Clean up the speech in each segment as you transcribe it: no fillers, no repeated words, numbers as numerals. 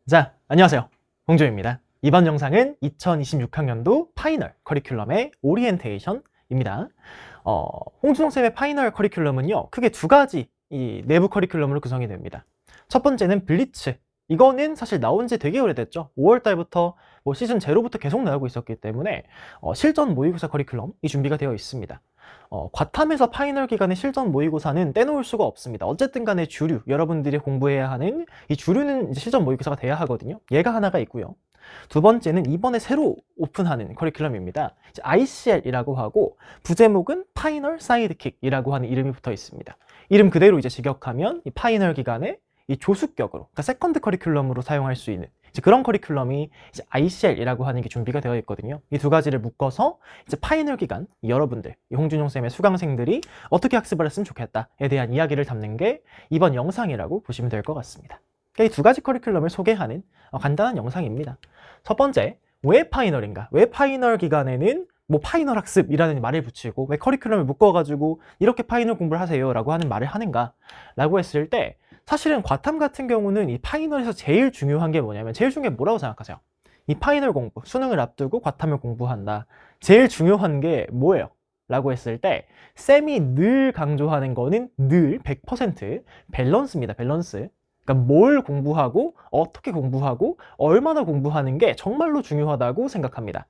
자, 안녕하세요. 홍조입니다. 이번 영상은 2026학년도 파이널 커리큘럼의 오리엔테이션입니다. 홍준홍쌤의 파이널 커리큘럼은요, 크게 두 가지 이 내부 커리큘럼으로 구성이 됩니다. 첫 번째는 블리츠. 이거는 사실 나온 지 되게 오래됐죠. 5월 달부터 시즌 제로부터 계속 나오고 있었기 때문에 실전 모의고사 커리큘럼이 준비가 되어 있습니다. 과탐에서 파이널 기간의 실전 모의고사는 떼놓을 수가 없습니다. 어쨌든 간에 주류, 여러분들이 공부해야 하는 이 주류는 이제 실전 모의고사가 돼야 하거든요. 얘가 하나가 있고요. 두 번째는 이번에 새로 오픈하는 커리큘럼입니다. ICL이라고 하고 부제목은 파이널 사이드킥이라고 하는 이름이 붙어 있습니다. 이름 그대로 이제 직역하면 이 파이널 기간에 이 조수격으로, 그러니까 세컨드 커리큘럼으로 사용할 수 있는 이제 그런 커리큘럼이 이제 ICL이라고 하는 게 준비가 되어 있거든요. 이 두 가지를 묶어서 이제 파이널 기간 여러분들, 이 홍준용 쌤의 수강생들이 어떻게 학습을 했으면 좋겠다에 대한 이야기를 담는 게 이번 영상이라고 보시면 될 것 같습니다. 이 두 가지 커리큘럼을 소개하는 간단한 영상입니다. 첫 번째, 왜 파이널인가? 왜 파이널 기간에는 파이널 학습이라는 말을 붙이고 왜 커리큘럼을 묶어가지고 이렇게 파이널 공부를 하세요 라고 하는 말을 하는가 라고 했을 때, 사실은 과탐 같은 경우는 이 파이널에서 제일 중요한 게 뭐냐면, 제일 중요한 게 뭐라고 생각하세요? 이 파이널 공부, 수능을 앞두고 과탐을 공부한다. 제일 중요한 게 뭐예요? 라고 했을 때 쌤이 늘 강조하는 거는 늘 100% 밸런스입니다. 밸런스. 그러니까 뭘 공부하고 어떻게 공부하고 얼마나 공부하는 게 정말로 중요하다고 생각합니다.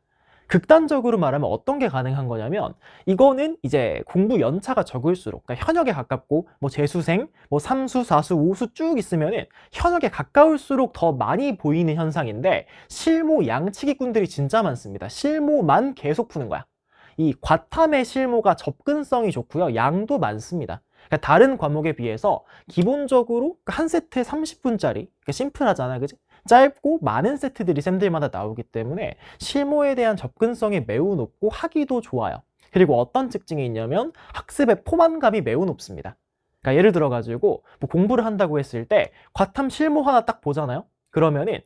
극단적으로 말하면 어떤 게 가능한 거냐면, 이거는 이제 공부 연차가 적을수록, 그러니까 현역에 가깝고 재수생, 삼수, 사수, 오수 쭉 있으면은 현역에 가까울수록 더 많이 보이는 현상인데, 실무 양치기꾼들이 진짜 많습니다. 실무만 계속 푸는 거야. 이 과탐의 실무가 접근성이 좋고요, 양도 많습니다. 그러니까 다른 과목에 비해서 기본적으로 한 세트에 30분짜리, 그러니까 심플하잖아, 그지? 짧고 많은 세트들이 쌤들마다 나오기 때문에 실무에 대한 접근성이 매우 높고 하기도 좋아요. 그리고 어떤 특징이 있냐면 학습의 포만감이 매우 높습니다. 그러니까 예를 들어가지고 공부를 한다고 했을 때 과탐 실무 하나 딱 보잖아요. 그러면은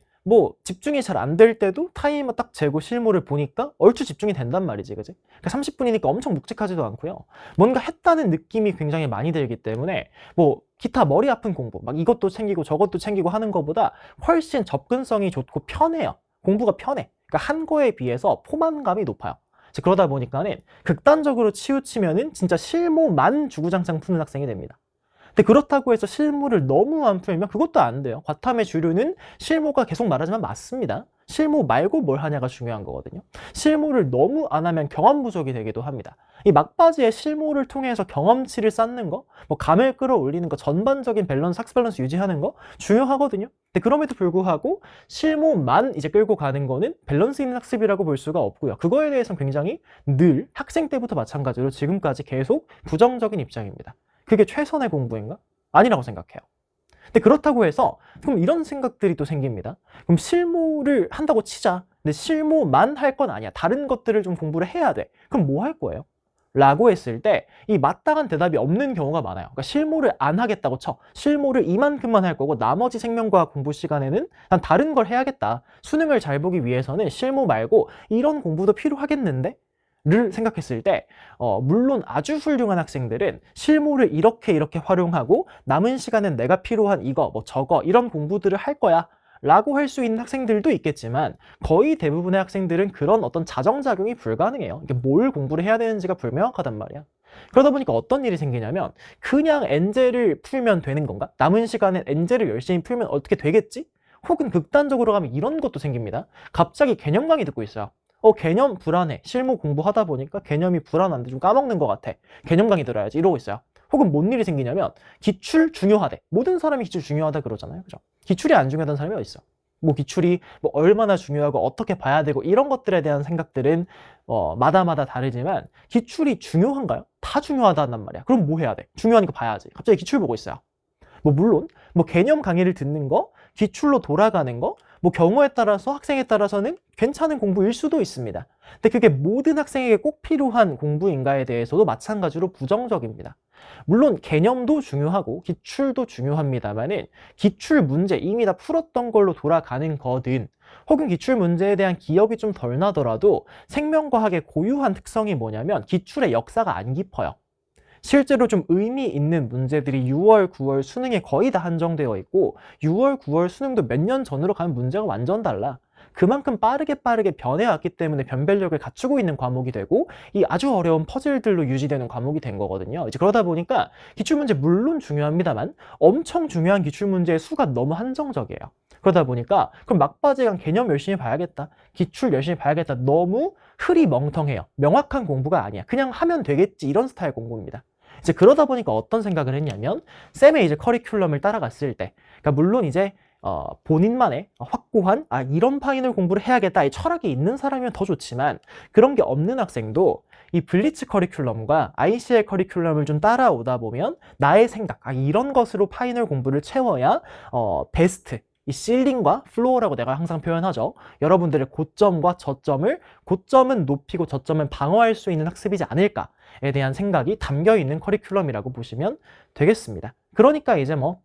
집중이 잘 안 될 때도 타이머 딱 재고 실무를 보니까 얼추 집중이 된단 말이지, 그지? 그러니까 30분이니까 엄청 묵직하지도 않고요. 뭔가 했다는 느낌이 굉장히 많이 들기 때문에 기타 머리 아픈 공부, 막 이것도 챙기고 저것도 챙기고 하는 것보다 훨씬 접근성이 좋고 편해요. 공부가 편해. 그러니까 한 거에 비해서 포만감이 높아요. 그러다 보니까는 극단적으로 치우치면은 진짜 실무만 주구장창 푸는 학생이 됩니다. 근데 그렇다고 해서 실무를 너무 안 풀면 그것도 안 돼요. 과탐의 주류는 실무가 계속 말하지만 맞습니다. 실무 말고 뭘 하냐가 중요한 거거든요. 실무를 너무 안 하면 경험 부족이 되기도 합니다. 이 막바지에 실무를 통해서 경험치를 쌓는 거, 감을 끌어올리는 거, 전반적인 밸런스, 학습 밸런스 유지하는 거 중요하거든요. 근데 그럼에도 불구하고 실무만 이제 끌고 가는 거는 밸런스 있는 학습이라고 볼 수가 없고요. 그거에 대해서는 굉장히 늘 학생 때부터 마찬가지로 지금까지 계속 부정적인 입장입니다. 그게 최선의 공부인가? 아니라고 생각해요. 근데 그렇다고 해서 그럼 이런 생각들이 또 생깁니다. 그럼 실무를 한다고 치자. 근데 실무만 할 건 아니야. 다른 것들을 좀 공부를 해야 돼. 그럼 뭐 할 거예요? 라고 했을 때 이 마땅한 대답이 없는 경우가 많아요. 그러니까 실무를 안 하겠다고 쳐. 실무를 이만큼만 할 거고 나머지 생명과학 공부 시간에는 난 다른 걸 해야겠다. 수능을 잘 보기 위해서는 실무 말고 이런 공부도 필요하겠는데? 를 생각했을 때 물론 아주 훌륭한 학생들은 실무를 이렇게 활용하고 남은 시간은 내가 필요한 이거 저거 이런 공부들을 할 거야 라고 할 수 있는 학생들도 있겠지만, 거의 대부분의 학생들은 그런 어떤 자정작용이 불가능해요. 이게 뭘 공부를 해야 되는지가 불명확하단 말이야. 그러다 보니까 어떤 일이 생기냐면, 그냥 엔젤을 풀면 되는 건가? 남은 시간엔 엔젤을 열심히 풀면 어떻게 되겠지? 혹은 극단적으로 가면 이런 것도 생깁니다. 갑자기 개념 강의 듣고 있어요. 개념 불안해. 실무 공부하다 보니까 개념이 불안한데 좀 까먹는 것 같아. 개념 강의 들어야지. 이러고 있어요. 혹은 뭔 일이 생기냐면 기출 중요하대. 모든 사람이 기출 중요하다 그러잖아요. 그죠? 기출이 안 중요하다는 사람이 어디 있어? 기출이 얼마나 중요하고 어떻게 봐야 되고 이런 것들에 대한 생각들은 마다마다 다르지만, 기출이 중요한가요? 다 중요하다는 말이야. 그럼 뭐 해야 돼? 중요하니까 봐야지. 갑자기 기출 보고 있어요. 물론 개념 강의를 듣는 거, 기출로 돌아가는 거, 경우에 따라서 학생에 따라서는 괜찮은 공부일 수도 있습니다. 근데 그게 모든 학생에게 꼭 필요한 공부인가에 대해서도 마찬가지로 부정적입니다. 물론 개념도 중요하고 기출도 중요합니다만은, 기출 문제 이미 다 풀었던 걸로 돌아가는 거든, 혹은 기출 문제에 대한 기억이 좀 덜 나더라도 생명과학의 고유한 특성이 뭐냐면 기출의 역사가 안 깊어요. 실제로 좀 의미 있는 문제들이 6월, 9월 수능에 거의 다 한정되어 있고 6월, 9월 수능도 몇 년 전으로 가면 문제가 완전 달라. 그만큼 빠르게 변해왔기 때문에 변별력을 갖추고 있는 과목이 되고 이 아주 어려운 퍼즐들로 유지되는 과목이 된 거거든요. 이제 그러다 보니까 기출문제 물론 중요합니다만 엄청 중요한 기출문제의 수가 너무 한정적이에요. 그러다 보니까 그럼 막바지간 개념 열심히 봐야겠다, 기출 열심히 봐야겠다, 너무 흐리멍텅해요. 명확한 공부가 아니야. 그냥 하면 되겠지 이런 스타일 공부입니다. 이제 그러다 보니까 어떤 생각을 했냐면 쌤의 이제 커리큘럼을 따라갔을 때, 그러니까 물론 이제 본인만의 확고한 이런 파이널 공부를 해야겠다 이 철학이 있는 사람이면 더 좋지만 그런 게 없는 학생도 이 블리츠 커리큘럼과 ICL 커리큘럼을 좀 따라오다 보면 나의 생각 이런 것으로 파이널 공부를 채워야 베스트, 이 실링과 플로어라고 내가 항상 표현하죠. 여러분들의 고점과 저점을, 고점은 높이고 저점은 방어할 수 있는 학습이지 않을까에 대한 생각이 담겨 있는 커리큘럼이라고 보시면 되겠습니다. 그러니까 이제 뭐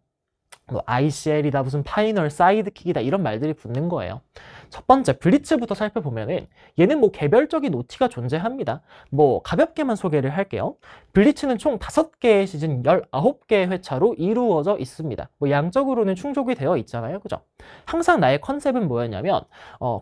ICL이다, 무슨 파이널, 사이드킥이다 이런 말들이 붙는 거예요. 첫 번째, 블리츠부터 살펴보면은 얘는 뭐 개별적인 OT가 존재합니다. 뭐 가볍게만 소개를 할게요. 블리츠는 총 5개의 시즌 19개의 회차로 이루어져 있습니다. 뭐 양적으로는 충족이 되어 있잖아요. 그죠? 항상 나의 컨셉은 뭐였냐면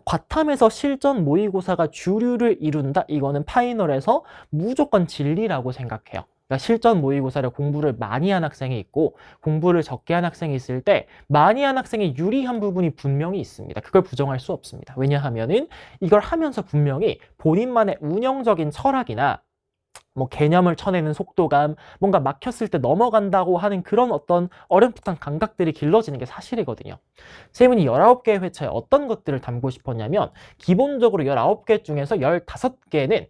과탐에서 실전 모의고사가 주류를 이룬다. 이거는 파이널에서 무조건 진리라고 생각해요. 그러니까 실전 모의고사를 공부를 많이 한 학생이 있고 공부를 적게 한 학생이 있을 때 많이 한 학생이 유리한 부분이 분명히 있습니다. 그걸 부정할 수 없습니다. 왜냐하면은 이걸 하면서 분명히 본인만의 운영적인 철학이나 뭐 개념을 쳐내는 속도감, 뭔가 막혔을 때 넘어간다고 하는 그런 어떤 어렴풋한 감각들이 길러지는 게 사실이거든요. 쌤은 이 19개의 회차에 어떤 것들을 담고 싶었냐면 기본적으로 19개 중에서 15개는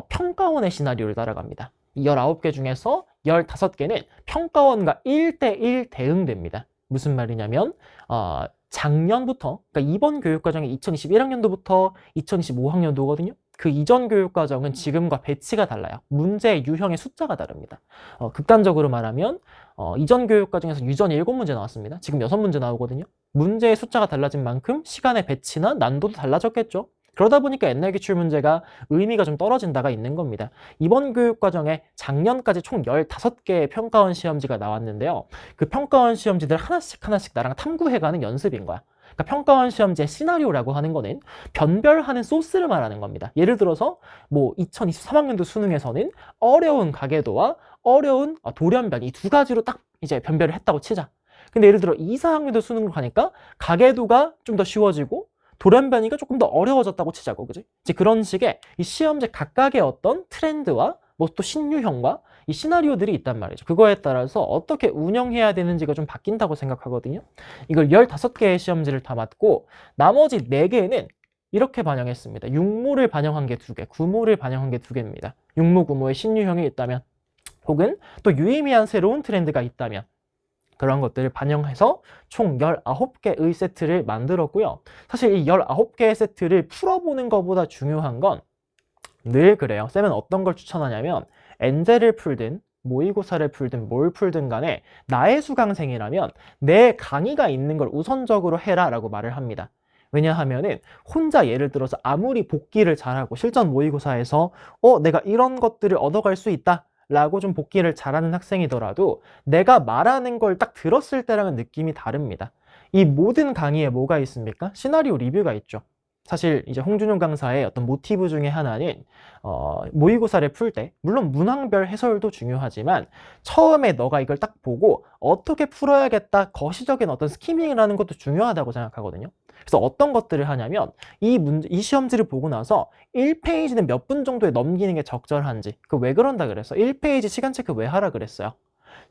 평가원의 시나리오를 따라갑니다. 이 19개 중에서 15개는 평가원과 1대1 대응됩니다. 무슨 말이냐면 작년부터, 그러니까 이번 교육과정이 2021학년도부터 2025학년도거든요. 그 이전 교육과정은 지금과 배치가 달라요. 문제의 유형의 숫자가 다릅니다. 극단적으로 말하면 이전 교육과정에서 유전 7문제 나왔습니다. 지금 6문제 나오거든요. 문제의 숫자가 달라진 만큼 시간의 배치나 난도도 달라졌겠죠. 그러다 보니까 옛날 기출 문제가 의미가 좀 떨어진다가 있는 겁니다. 이번 교육과정에 작년까지 총 15개의 평가원 시험지가 나왔는데요. 그 평가원 시험지들 하나씩 나랑 탐구해가는 연습인 거야. 그러니까 평가원 시험지의 시나리오라고 하는 거는 변별하는 소스를 말하는 겁니다. 예를 들어서 뭐 2023학년도 수능에서는 어려운 가계도와 어려운 돌연변 이 두 가지로 딱 이제 변별을 했다고 치자. 근데 예를 들어 2, 4학년도 수능으로 가니까 가계도가 좀 더 쉬워지고 돌연변이가 조금 더 어려워졌다고 치자고, 그지? 이제 그런 식의 이 시험제 각각의 어떤 트렌드와 뭐 또 신유형과 이 시나리오들이 있단 말이죠. 그거에 따라서 어떻게 운영해야 되는지가 좀 바뀐다고 생각하거든요. 이걸 15개의 시험지를 다 맞고 나머지 4개는 이렇게 반영했습니다. 육모를 반영한 게 2개, 구모를 반영한 게 2개입니다. 육모, 구모의 신유형이 있다면 혹은 또 유의미한 새로운 트렌드가 있다면 그런 것들을 반영해서 총 19개의 세트를 만들었고요. 사실 이 19개의 세트를 풀어보는 것보다 중요한 건 늘 그래요. 쌤은 어떤 걸 추천하냐면 엔젤을 풀든 모의고사를 풀든 뭘 풀든 간에 나의 수강생이라면 내 강의가 있는 걸 우선적으로 해라 라고 말을 합니다. 왜냐하면은 혼자 예를 들어서 아무리 복기를 잘하고 실전 모의고사에서 내가 이런 것들을 얻어갈 수 있다 라고 좀 복기를 잘하는 학생이더라도 내가 말하는 걸 딱 들었을 때랑은 느낌이 다릅니다. 이 모든 강의에 뭐가 있습니까? 시나리오 리뷰가 있죠. 사실 이제 홍준용 강사의 어떤 모티브 중에 하나는 모의고사를 풀 때 물론 문항별 해설도 중요하지만 처음에 너가 이걸 딱 보고 어떻게 풀어야겠다 거시적인 어떤 스키밍이라는 것도 중요하다고 생각하거든요. 그래서 어떤 것들을 하냐면 이 시험지를 보고 나서 1페이지는 몇 분 정도에 넘기는 게 적절한지, 그 왜 그런다 그랬어? 1페이지 시간 체크 왜 하라 그랬어요?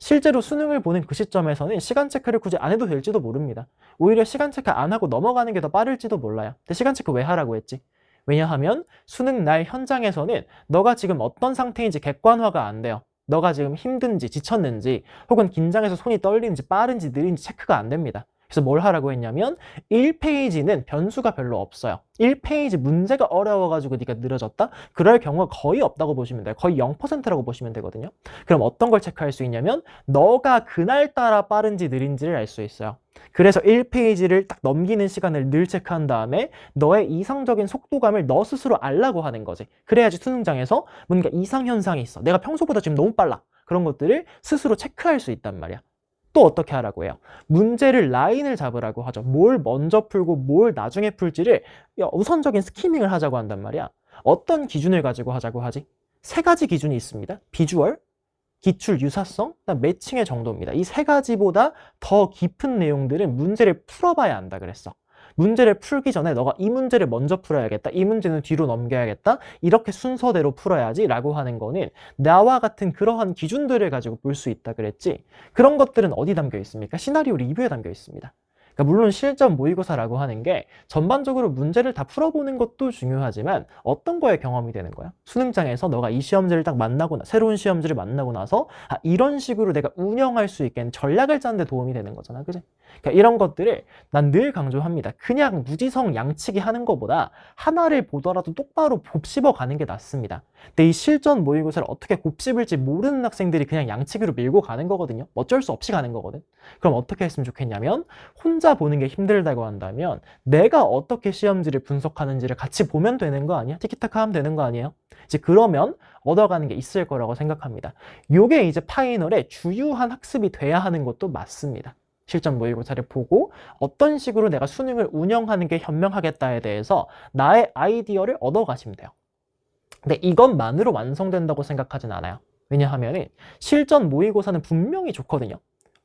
실제로 수능을 보는 그 시점에서는 시간 체크를 굳이 안 해도 될지도 모릅니다. 오히려 시간 체크 안 하고 넘어가는 게 더 빠를지도 몰라요. 근데 시간 체크 왜 하라고 했지? 왜냐하면 수능 날 현장에서는 너가 지금 어떤 상태인지 객관화가 안 돼요. 너가 지금 힘든지 지쳤는지 혹은 긴장해서 손이 떨리는지 빠른지 느린지 체크가 안 됩니다. 그래서 뭘 하라고 했냐면 1페이지는 변수가 별로 없어요. 1페이지 문제가 어려워가지고 네가 느려졌다? 그럴 경우가 거의 없다고 보시면 돼요. 거의 0%라고 보시면 되거든요. 그럼 어떤 걸 체크할 수 있냐면 너가 그날따라 빠른지 느린지를 알 수 있어요. 그래서 1페이지를 딱 넘기는 시간을 늘 체크한 다음에 너의 이상적인 속도감을 너 스스로 알라고 하는 거지. 그래야지 수능장에서 뭔가 이상현상이 있어. 내가 평소보다 지금 너무 빨라. 그런 것들을 스스로 체크할 수 있단 말이야. 또 어떻게 하라고 해요? 문제를 라인을 잡으라고 하죠. 뭘 먼저 풀고 뭘 나중에 풀지를 우선적인 스키밍을 하자고 한단 말이야. 어떤 기준을 가지고 하자고 하지? 세 가지 기준이 있습니다. 비주얼, 기출 유사성, 그다음 매칭의 정도입니다. 이 세 가지보다 더 깊은 내용들은 문제를 풀어봐야 한다 그랬어. 문제를 풀기 전에 너가 이 문제를 먼저 풀어야겠다. 이 문제는 뒤로 넘겨야겠다. 이렇게 순서대로 풀어야지 라고 하는 거는 나와 같은 그러한 기준들을 가지고 볼 수 있다 그랬지. 그런 것들은 어디 담겨 있습니까? 시나리오 리뷰에 담겨 있습니다. 그러니까 물론 실전 모의고사라고 하는 게 전반적으로 문제를 다 풀어보는 것도 중요하지만 어떤 거에 경험이 되는 거야? 수능장에서 너가 이 시험지를 딱 만나고 새로운 시험지를 만나고 나서 이런 식으로 내가 운영할 수 있게 전략을 짜는 데 도움이 되는 거잖아. 그지? 그러니까 이런 것들을 난 늘 강조합니다. 그냥 무지성 양치기 하는 것보다 하나를 보더라도 똑바로 곱씹어 가는 게 낫습니다. 근데 이 실전 모의고사를 어떻게 곱씹을지 모르는 학생들이 그냥 양치기로 밀고 가는 거거든요. 어쩔 수 없이 가는 거거든. 그럼 어떻게 했으면 좋겠냐면 혼자 보는 게 힘들다고 한다면 내가 어떻게 시험지를 분석하는지를 같이 보면 되는 거 아니야? 티키타카 하면 되는 거 아니에요? 이제 그러면 얻어가는 게 있을 거라고 생각합니다. 요게 이제 파이널의 주요한 학습이 돼야 하는 것도 맞습니다. 실전 모의고사를 보고 어떤 식으로 내가 수능을 운영하는 게 현명하겠다에 대해서 나의 아이디어를 얻어가시면 돼요. 근데 이것만으로 완성된다고 생각하진 않아요. 왜냐하면 실전 모의고사는 분명히 좋거든요.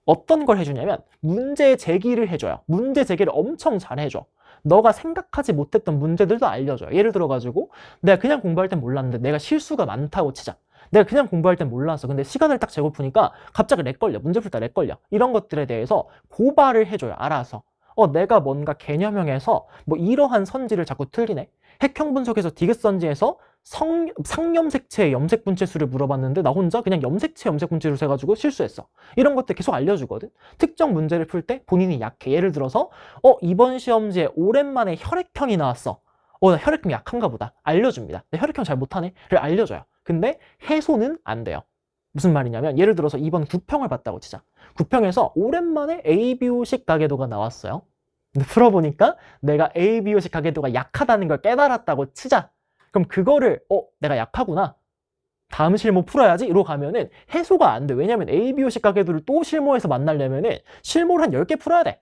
어떤 걸 해주냐면 문제 제기를 해줘요. 문제 제기를 엄청 잘 해줘. 너가 생각하지 못했던 문제들도 알려줘요. 예를 들어가지고 내가 그냥 공부할 땐 몰랐는데 내가 실수가 많다고 치자. 내가 그냥 공부할 땐 몰랐어. 근데 시간을 딱 재고 푸니까 갑자기 렉 걸려. 문제 풀 때 렉 걸려. 이런 것들에 대해서 고발을 해줘요. 알아서. 내가 뭔가 개념형에서 뭐 이러한 선지를 자꾸 틀리네. 핵형 분석에서 디귿선지에서 상염색체의 염색 분체수를 물어봤는데 나 혼자 그냥 염색체 염색 분체를 세가지고 실수했어. 이런 것들 계속 알려주거든. 특정 문제를 풀 때 본인이 약해. 예를 들어서 이번 시험지에 오랜만에 혈액형이 나왔어. 나 혈액형 약한가 보다. 알려줍니다. 내 혈액형 잘 못하네. 를 알려줘요. 근데 해소는 안 돼요. 무슨 말이냐면 예를 들어서 이번 구평을 봤다고 치자. 구평에서 오랜만에 ABO식 가계도가 나왔어요. 근데 풀어보니까 내가 ABO식 가계도가 약하다는 걸 깨달았다고 치자. 그럼 그거를 내가 약하구나. 다음 실무 풀어야지 이러고 가면은 해소가 안 돼. 왜냐면 ABO식 가계도를 또 실무에서 만나려면은 실무를 한 10개 풀어야 돼.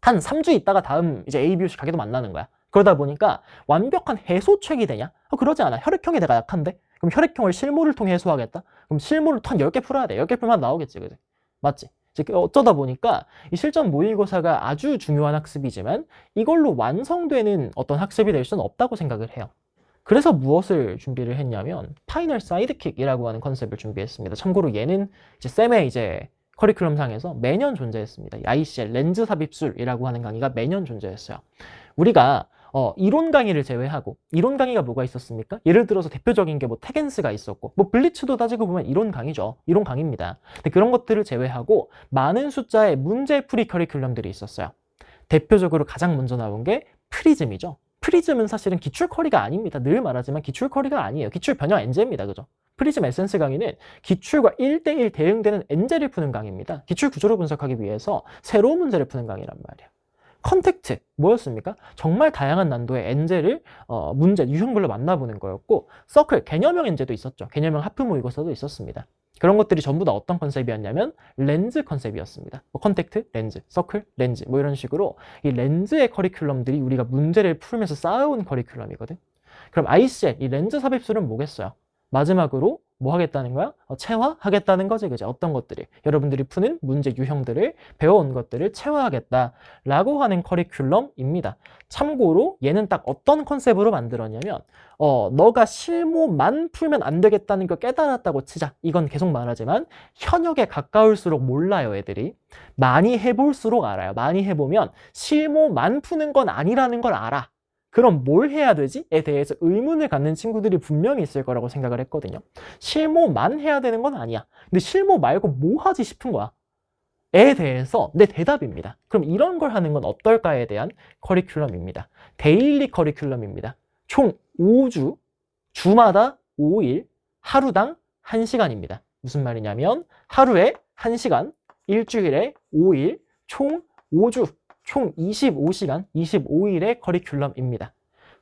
한 3주 있다가 다음 이제 ABO식 가계도 만나는 거야. 그러다 보니까 완벽한 해소책이 되냐? 그러지 않아. 혈액형이 내가 약한데? 그럼 혈액형을 실무를 통해 해소하겠다? 그럼 실무를 한 10개 풀어야 돼. 10개 풀면 나오겠지. 그지? 맞지? 어쩌다 보니까 이 실전 모의고사가 아주 중요한 학습이지만 이걸로 완성되는 어떤 학습이 될 수는 없다고 생각을 해요. 그래서 무엇을 준비를 했냐면 파이널 사이드킥이라고 하는 컨셉을 준비했습니다. 참고로 얘는 이제 쌤의 이제 커리큘럼 상에서 매년 존재했습니다. ICL 렌즈 삽입술이라고 하는 강의가 매년 존재했어요. 우리가 이론 강의를 제외하고 이론 강의가 뭐가 있었습니까? 예를 들어서 대표적인 게 뭐 태겐스가 있었고 뭐 블리츠도 따지고 보면 이론 강의죠. 이론 강의입니다. 근데 그런 것들을 제외하고 많은 숫자의 문제풀이 커리큘럼들이 있었어요. 대표적으로 가장 먼저 나온 게 프리즘이죠. 프리즘은 사실은 기출 커리가 아닙니다. 늘 말하지만 기출 커리가 아니에요. 기출 변형 엔제입니다. 그죠? 프리즘 에센스 강의는 기출과 1대1 대응되는 엔제를 푸는 강의입니다. 기출 구조를 분석하기 위해서 새로운 문제를 푸는 강의란 말이에요. 컨택트 뭐였습니까? 정말 다양한 난도의 엔제를 문제 유형별로 만나보는 거였고 서클 개념형 엔제도 있었죠. 개념형 하프 모의고사도 있었습니다. 그런 것들이 전부 다 어떤 컨셉이었냐면 렌즈 컨셉이었습니다. 컨택트, 렌즈, 서클, 렌즈 뭐 이런 식으로 이 렌즈의 커리큘럼들이 우리가 문제를 풀면서 쌓아온 커리큘럼이거든. 그럼 ICL 이 렌즈 삽입술은 뭐겠어요? 마지막으로 뭐 하겠다는 거야? 체화하겠다는 거지, 그죠? 어떤 것들이 여러분들이 푸는 문제 유형들을 배워온 것들을 체화하겠다라고 하는 커리큘럼입니다. 참고로 얘는 딱 어떤 컨셉으로 만들었냐면 너가 실무만 풀면 안 되겠다는 걸 깨달았다고 치자. 이건 계속 말하지만 현역에 가까울수록 몰라요, 애들이. 많이 해볼수록 알아요. 많이 해보면 실무만 푸는 건 아니라는 걸 알아. 그럼 뭘 해야 되지?에 대해서 의문을 갖는 친구들이 분명히 있을 거라고 생각을 했거든요. 실무만 해야 되는 건 아니야. 근데 실무 말고 뭐 하지 싶은 거야. 에 대해서 내 대답입니다. 그럼 이런 걸 하는 건 어떨까에 대한 커리큘럼입니다. 데일리 커리큘럼입니다. 총 5주, 주마다 5일, 하루당 1시간입니다. 무슨 말이냐면 하루에 1시간, 일주일에 5일, 총 5주. 총 25시간, 25일의 커리큘럼입니다.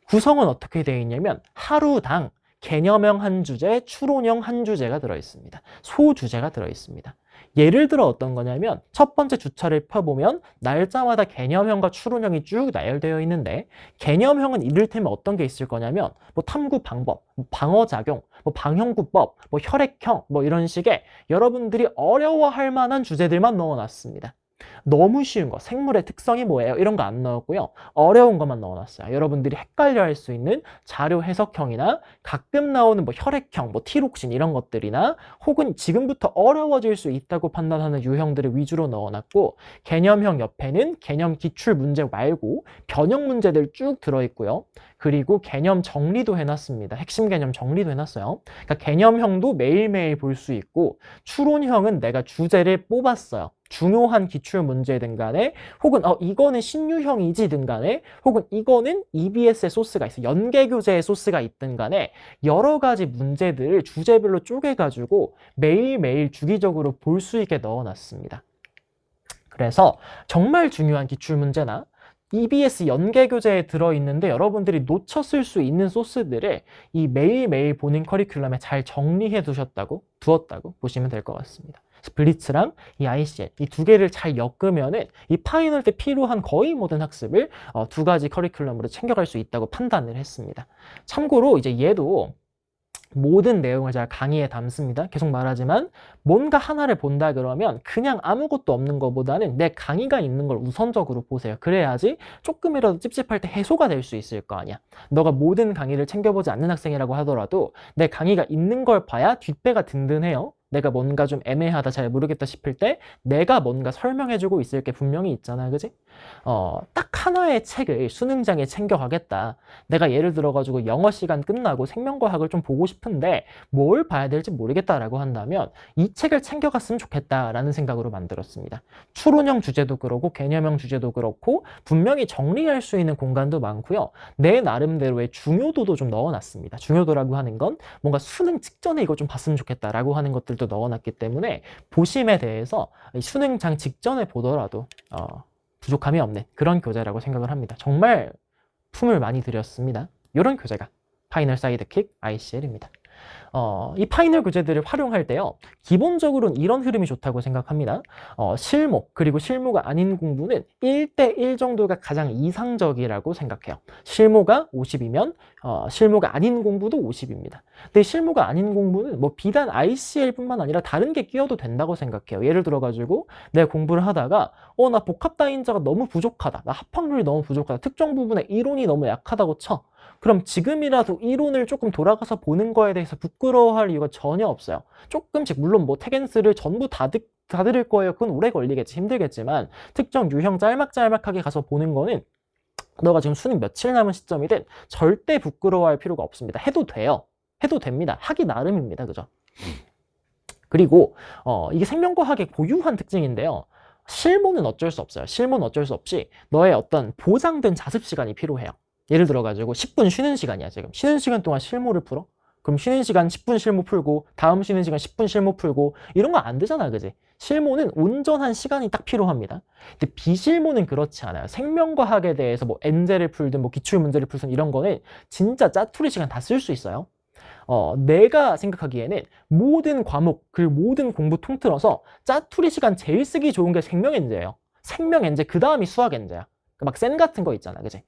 구성은 어떻게 되어 있냐면 하루당 개념형 한 주제, 추론형 한 주제가 들어있습니다. 소주제가 들어있습니다. 예를 들어 어떤 거냐면 첫 번째 주차를 펴보면 날짜마다 개념형과 추론형이 쭉 나열되어 있는데 개념형은 이를테면 어떤 게 있을 거냐면 뭐 탐구 방법, 뭐 방어작용, 뭐 방형구법, 뭐 혈액형 뭐 이런 식의 여러분들이 어려워할 만한 주제들만 넣어놨습니다. 너무 쉬운 거, 생물의 특성이 뭐예요? 이런 거 안 넣었고요. 어려운 것만 넣어놨어요. 여러분들이 헷갈려 할 수 있는 자료 해석형이나 가끔 나오는 뭐 혈액형, 뭐 티록신 이런 것들이나 혹은 지금부터 어려워질 수 있다고 판단하는 유형들을 위주로 넣어놨고 개념형 옆에는 개념 기출 문제 말고 변형 문제들 쭉 들어있고요. 그리고 개념 정리도 해놨습니다. 핵심 개념 정리도 해놨어요. 그러니까 개념형도 매일매일 볼 수 있고 추론형은 내가 주제를 뽑았어요. 중요한 기출 문제든 간에 혹은 이거는 신유형이지든 간에 혹은 이거는 EBS의 소스가 있어 연계교재의 소스가 있든 간에 여러 가지 문제들을 주제별로 쪼개가지고 매일매일 주기적으로 볼 수 있게 넣어놨습니다. 그래서 정말 중요한 기출 문제나 EBS 연계교재에 들어있는데 여러분들이 놓쳤을 수 있는 소스들을 이 매일매일 보는 커리큘럼에 잘 정리해 두었다고 보시면 될 것 같습니다. 블리츠랑 이 ICL 이 두 개를 잘 엮으면은 이 파이널 때 필요한 거의 모든 학습을 두 가지 커리큘럼으로 챙겨갈 수 있다고 판단을 했습니다. 참고로 이제 얘도 모든 내용을 제가 강의에 담습니다. 계속 말하지만 뭔가 하나를 본다 그러면 그냥 아무것도 없는 것보다는 내 강의가 있는 걸 우선적으로 보세요. 그래야지 조금이라도 찝찝할 때 해소가 될 수 있을 거 아니야. 너가 모든 강의를 챙겨보지 않는 학생이라고 하더라도 내 강의가 있는 걸 봐야 뒷배가 든든해요. 내가 뭔가 좀 애매하다 잘 모르겠다 싶을 때 내가 뭔가 설명해주고 있을 게 분명히 있잖아, 그지? 딱 하나의 책을 수능장에 챙겨가겠다. 내가 예를 들어가지고 영어 시간 끝나고 생명과학을 좀 보고 싶은데 뭘 봐야 될지 모르겠다라고 한다면 이 책을 챙겨갔으면 좋겠다라는 생각으로 만들었습니다. 추론형 주제도 그렇고 개념형 주제도 그렇고 분명히 정리할 수 있는 공간도 많고요. 내 나름대로의 중요도도 좀 넣어놨습니다. 중요도라고 하는 건 뭔가 수능 직전에 이거 좀 봤으면 좋겠다라고 하는 것들도 넣어놨기 때문에 보심에 대해서 수능장 직전에 보더라도 부족함이 없는 그런 교재라고 생각을 합니다. 정말 품을 많이 들였습니다. 이런 교재가 파이널 사이드킥 ICL입니다. 이 파이널 교재들을 활용할 때요. 기본적으로는 이런 흐름이 좋다고 생각합니다. 실무, 그리고 실무가 아닌 공부는 1대1 정도가 가장 이상적이라고 생각해요. 실무가 50이면 실무가 아닌 공부도 50입니다. 근데 실무가 아닌 공부는 뭐 비단 ICL뿐만 아니라 다른 게 끼어도 된다고 생각해요. 예를 들어가지고 내가 공부를 하다가 나 복합다인자가 너무 부족하다. 나 합확률이 너무 부족하다. 특정 부분에 이론이 너무 약하다고 쳐. 그럼 지금이라도 이론을 조금 돌아가서 보는 거에 대해서 부끄러워할 이유가 전혀 없어요. 조금씩 물론 뭐 태겐스를 전부 다 들을 거예요. 그건 오래 걸리겠지, 힘들겠지만 특정 유형 짤막짤막하게 가서 보는 거는 너가 지금 수능 며칠 남은 시점이든 절대 부끄러워할 필요가 없습니다. 해도 돼요. 해도 됩니다. 하기 나름입니다. 그죠? 그리고 이게 생명과학의 고유한 특징인데요. 실무는 어쩔 수 없어요. 실무는 어쩔 수 없이 너의 어떤 보장된 자습 시간이 필요해요. 예를 들어가지고 10분 쉬는 시간이야 지금. 쉬는 시간 동안 실무를 풀어? 그럼 쉬는 시간 10분 실무 풀고 다음 쉬는 시간 10분 실무 풀고 이런 거 안 되잖아, 그지? 실무는 온전한 시간이 딱 필요합니다. 근데 비실무는 그렇지 않아요. 생명과학에 대해서 뭐 엔제를 풀든 뭐 기출문제를 풀든 이런 거는 진짜 짜투리 시간 다 쓸 수 있어요. 내가 생각하기에는 모든 과목, 그 모든 공부 통틀어서 짜투리 시간 제일 쓰기 좋은 게 생명엔제예요. 생명엔제 그 다음이 수학엔제야. 막 센 같은 거 있잖아, 그지?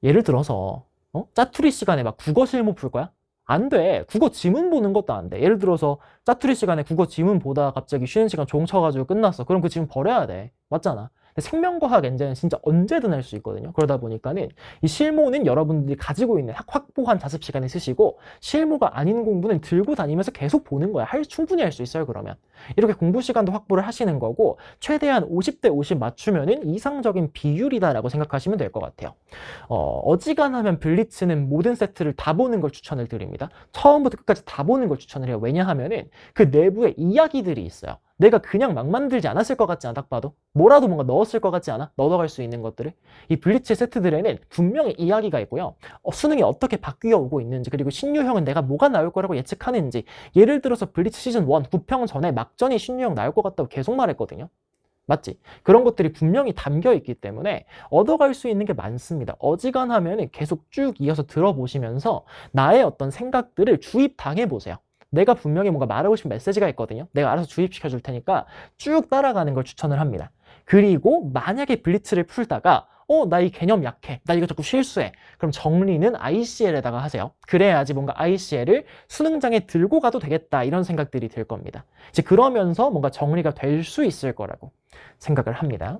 예를 들어서 짜투리 시간에 막 국어 실무 풀 거야? 안 돼. 국어 지문 보는 것도 안 돼. 예를 들어서 짜투리 시간에 국어 지문 보다가 갑자기 쉬는 시간 종 쳐가지고 끝났어. 그럼 그 지문 버려야 돼. 맞잖아. 근데 생명과학 엔제는 진짜 언제든 할 수 있거든요. 그러다 보니까는 이 실무는 여러분들이 가지고 있는 확보한 자습 시간에 쓰시고 실무가 아닌 공부는 들고 다니면서 계속 보는 거야. 충분히 할 수 있어요. 그러면 이렇게 공부 시간도 확보를 하시는 거고 최대한 50대 50 맞추면은 이상적인 비율이다라고 생각하시면 될 것 같아요. 어지간하면 블리츠는 모든 세트를 다 보는 걸 추천을 드립니다. 처음부터 끝까지 다 보는 걸 추천을 해요. 왜냐하면은 그 내부에 이야기들이 있어요. 내가 그냥 막 만들지 않았을 것 같지 않아? 딱 봐도 뭐라도 뭔가 넣었을 것 같지 않아? 넣어갈 수 있는 것들을 이 블리츠 세트들에는 분명히 이야기가 있고요. 수능이 어떻게 바뀌어 오고 있는지 그리고 신유형은 내가 뭐가 나올 거라고 예측하는지 예를 들어서 블리츠 시즌 1 9평 전에 막전이 신유형 나올 것 같다고 계속 말했거든요. 맞지? 그런 것들이 분명히 담겨 있기 때문에 얻어갈 수 있는 게 많습니다. 어지간하면 계속 쭉 이어서 들어보시면서 나의 어떤 생각들을 주입당해 보세요. 내가 분명히 뭔가 말하고 싶은 메시지가 있거든요. 내가 알아서 주입시켜 줄 테니까 쭉 따라가는 걸 추천을 합니다. 그리고 만약에 블리츠를 풀다가 나 이 개념 약해. 나 이거 자꾸 실수해. 그럼 정리는 ICL에다가 하세요. 그래야지 뭔가 ICL을 수능장에 들고 가도 되겠다. 이런 생각들이 들 겁니다. 이제 그러면서 뭔가 정리가 될 수 있을 거라고 생각을 합니다.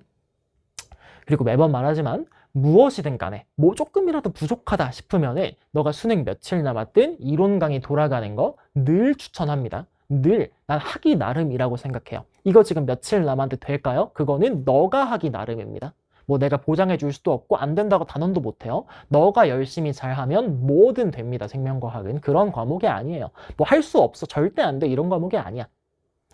그리고 매번 말하지만 무엇이든 간에 뭐 조금이라도 부족하다 싶으면은 너가 수능 며칠 남았든 이론 강의 돌아가는 거 늘 추천합니다. 늘 난 하기 나름이라고 생각해요. 이거 지금 며칠 남았는데 될까요? 그거는 너가 하기 나름입니다. 뭐 내가 보장해 줄 수도 없고 안 된다고 단언도 못해요. 너가 열심히 잘하면 뭐든 됩니다. 생명과학은 그런 과목이 아니에요. 뭐 할 수 없어 절대 안 돼 이런 과목이 아니야.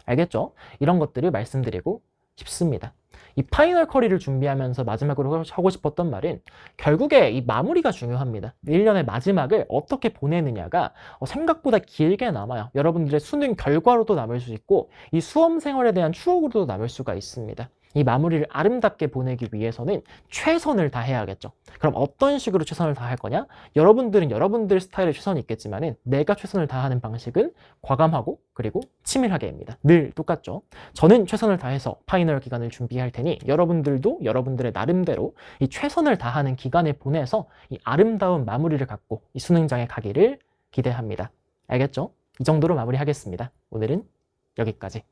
알겠죠? 이런 것들을 말씀드리고 싶습니다. 이 파이널 커리를 준비하면서 마지막으로 하고 싶었던 말은 결국에 이 마무리가 중요합니다. 1년의 마지막을 어떻게 보내느냐가 생각보다 길게 남아요. 여러분들의 수능 결과로도 남을 수 있고 이 수험 생활에 대한 추억으로도 남을 수가 있습니다. 이 마무리를 아름답게 보내기 위해서는 최선을 다해야겠죠. 그럼 어떤 식으로 최선을 다할 거냐? 여러분들은 여러분들 스타일의 최선이 있겠지만은 내가 최선을 다하는 방식은 과감하고 그리고 치밀하게입니다. 늘 똑같죠. 저는 최선을 다해서 파이널 기간을 준비할 테니 여러분들도 여러분들의 나름대로 이 최선을 다하는 기간을 보내서 이 아름다운 마무리를 갖고 이 수능장에 가기를 기대합니다. 알겠죠? 이 정도로 마무리하겠습니다. 오늘은 여기까지.